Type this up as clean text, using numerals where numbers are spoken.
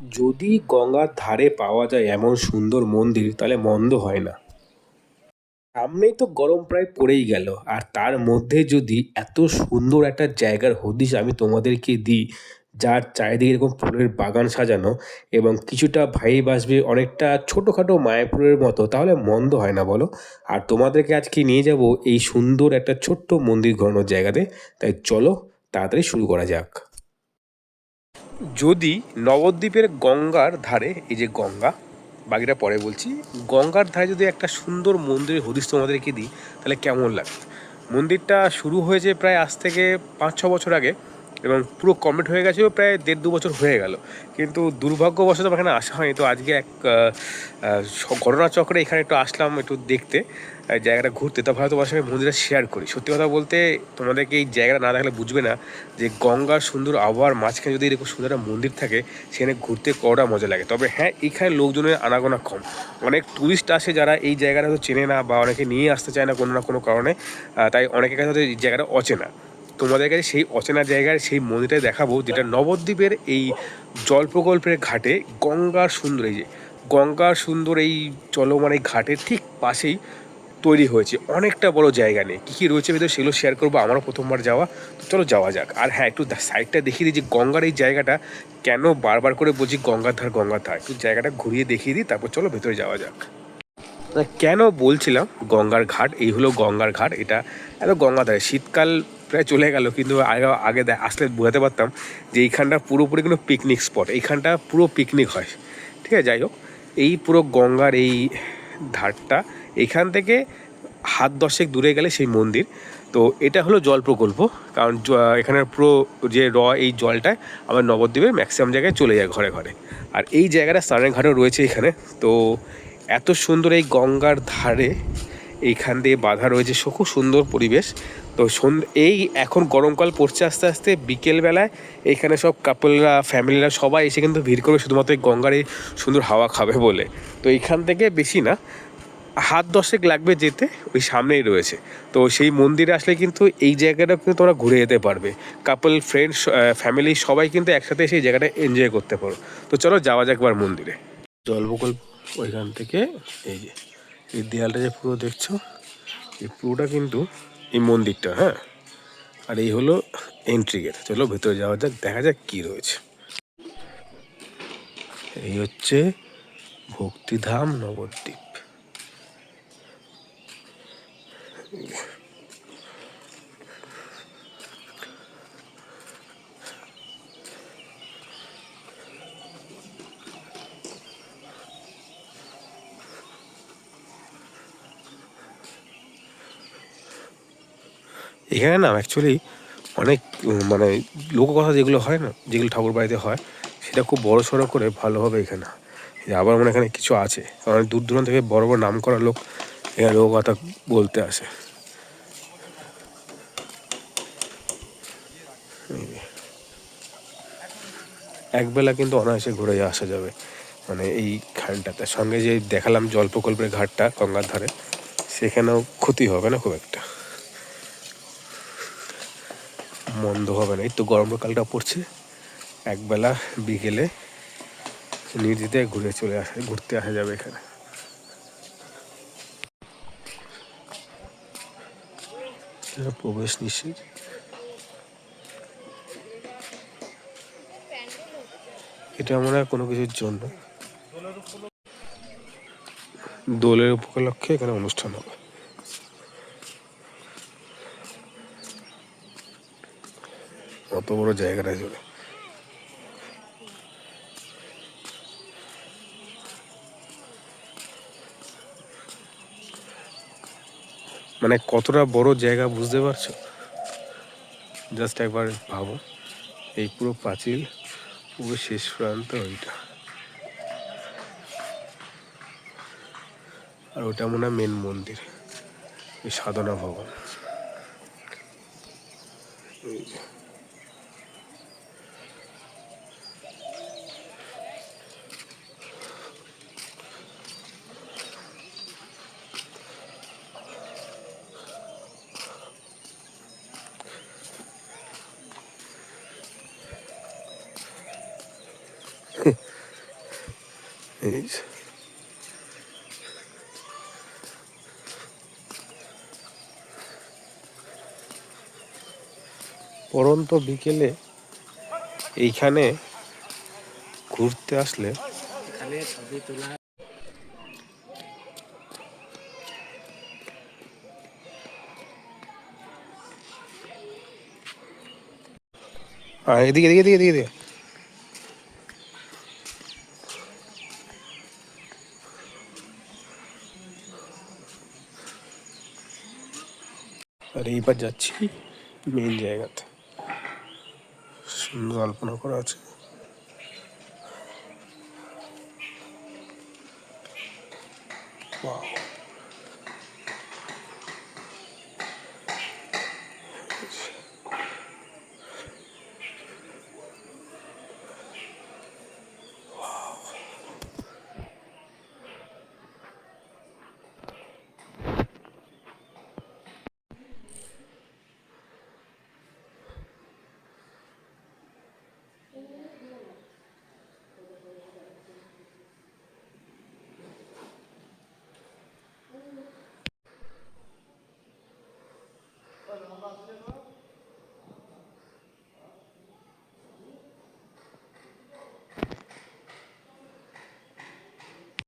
যদি গঙ্গার ধারে পাওয়া যায় এমন সুন্দর মন্দির তাহলে মন্দ হয় না। সামনেই তো গরম প্রায় পড়েই গেল, আর তার মধ্যে যদি এত সুন্দর একটা জায়গার হদিশ আমি তোমাদেরকে দিই, যার চারিদিকে এরকম ফুলের বাগান সাজানো এবং কিছুটা ভাই বাসবে অনেকটা ছোটোখাটো মায়াপুরের মতো, তাহলে মন্দ হয় না বলো। আর তোমাদেরকে আজকে নিয়ে যাব এই সুন্দর একটা ছোট্ট মন্দির ঘোরানোর জায়গাতে। তাই চলো তাড়াতাড়ি শুরু করা যাক। যদি নবদ্বীপের গঙ্গার ধারে, এই যে গঙ্গা, বাকিটা পরে বলছি, গঙ্গার ধারে যদি একটা সুন্দর মন্দিরের হদিশ তোমাদেরকে দিই তাহলে কেমন লাগে। মন্দিরটা শুরু হয়েছে প্রায় আজ থেকে 5-6 বছর আগে এবং পুরো কমপ্লিট হয়ে গেছে প্রায় 1.5-2 বছর হয়ে গেল, কিন্তু দুর্ভাগ্যবশত আমার এখানে আসা হয়নি। তো আজকে এক ঘটনাচক্রে এখানে একটু আসলাম একটু দেখতে, জায়গাটা ঘুরতে। তা ভালো তোমার সঙ্গে মন্দিরটা শেয়ার করি। সত্যি কথা বলতে তোমাদেরকে এই জায়গাটা না দেখলে বুঝবে না যে গঙ্গার সুন্দর আবহাওয়ার মাঝখানে যদি এরকম সুন্দর একটা মন্দির থাকে, সেখানে ঘুরতে কতটা মজা লাগে। তবে হ্যাঁ, এইখানে লোকজনের আনাগোনা কম, অনেক ট্যুরিস্ট আসে যারা এই জায়গাটা হয়তো চেনে না বা অনেকে নিয়ে আসতে চায় না কোনো না কোনো কারণে, তাই অনেকের কাছে হয়তো এই জায়গাটা অচেনা। তোমাদের কাছে সেই অচেনা জায়গায় সেই মন্দিরটাই দেখাবো, যেটা নবদ্বীপের এই জল প্রকল্পের ঘাটে গঙ্গার সুন্দর, এই যে গঙ্গার সুন্দর এই চলমান এই ঘাটের ঠিক পাশেই তৈরি হয়েছে। অনেকটা বড় জায়গা নিয়ে কী কী রয়েছে ভিতরে সেগুলো শেয়ার করবো। আমারও প্রথমবার যাওয়া, তো চলো যাওয়া যাক। আর হ্যাঁ, একটু সাইডটা দেখিয়ে দিই যে গঙ্গার এই জায়গাটা কেন বারবার করে বলছি গঙ্গার ধার গঙ্গার ধার, একটু জায়গাটা ঘুরিয়ে দেখিয়ে দিই, তারপর চলো ভেতরে যাওয়া যাক। কেন বলছিলাম গঙ্গার ঘাট, এই হলো গঙ্গার ঘাট। এটা এত গঙ্গা ধারে শীতকাল প্রায় চলে গেল, কিন্তু আগে আগে আসলে বোঝাতে পারতাম যে এইখানটা পুরোপুরি কিন্তু পিকনিক স্পট, এইখানটা পুরো পিকনিক হয়। ঠিক আছে, যাই হোক, এই পুরো গঙ্গার এই ধারটা, এখান থেকে হাত দশেক দূরে গেলে সেই মন্দির। তো এটা হলো জল প্রকল্প, কারণ এখানে পুরো যে এই জলটা আমার নবদ্বীপের ম্যাক্সিমাম জায়গায় চলে যায় ঘরে ঘরে। আর এই জায়গাটা স্নানের ঘাটও রয়েছে এখানে। তো এত সুন্দর এই গঙ্গার ধারে এইখান দিয়ে বাঁধা রয়েছে, খুব সুন্দর পরিবেশ। তো এই এখন গরমকাল পড়ছে আস্তে আস্তে, বিকেলবেলায় এইখানে সব কাপলরা ফ্যামিলিরা সবাই এসে কিন্তু ভিড় করবে শুধুমাত্র এই গঙ্গার এই সুন্দর হাওয়া খাবে বলে। তো এইখান থেকে বেশি না, হাত দশেক লাগবে যেতে, ওই সামনেই রয়েছে। তো সেই মন্দিরে আসলে কিন্তু এই জায়গাটা কিন্তু তোমরা ঘুরে যেতে পারবে, কাপল ফ্রেন্ডস ফ্যামিলি সবাই কিন্তু একসাথে সেই জায়গাটা এনজয় করতে পারো। তো চলো যাওয়া যাক এবার মন্দিরে। জলপ্রকল্প ওইখান থেকে, এই যে এই দেয়ালটা যে পুরো দেখছো, এই পুরোটা কিন্তু এই মন্দিরটা, হ্যাঁ। আর এই হলো এন্ট্রি গেট। চলো ভেতরে যাওয়া যাক, দেখা যাক কি রয়েছে। এই হচ্ছে ভক্তিধাম নবদ্বীপ। এখানে না অ্যাকচুয়ালি অনেক মানে লোককথা যেগুলো হয় না, যেগুলো ঠাকুর বাড়িতে হয়, সেটা খুব বড় সড়ো করে ভালোভাবে এখানে আবার মনে এখানে কিছু আছে, অনেক দূর দূরান্ত থেকে বড় বড় নাম করা লোক এখানে লোককথা বলতে আসে। একবেলা কিন্তু অনায়াসে ঘুরে আসা যাবে, মানে এই খানটাতে। সঙ্গে যে দেখালাম জল প্রকল্পের ঘাটটা গঙ্গার ধারে, সেখানেও ক্ষতি হবে না খুব একটা, মন্দ হবে না। এই তো গরমকালটা পড়ছে, একবেলা বিকেলে নির্দিতে ঘুরতে আসা যাবে এখানে। প্রবেশ নিষেধ। এটা মনে হয় কোনো কিছুর জন্য, দোলের উপলক্ষে এখানে অনুষ্ঠান হবে। অত বড় জায়গাটা জুড়ে মানে কতটা বড় জায়গা বুঝতে পারছো? জাস্ট একবার ভাবো, এই পুরো পাঁচিল, পুরো শেষ প্রান্ত ওইটা, আর ওটা মনে হয় মেন মন্দির, এই সাধনা ভবন। এই যে। পরন্ত বিকেলে এইখানে ঘুরতে আসলে এখানে ছবি তোলা এদিকে এদিকে এদিকে এদিকে আর এইবার যাচ্ছি মেইন জায়গাতে, সুন্দর আলপনা করা আছে। Wow.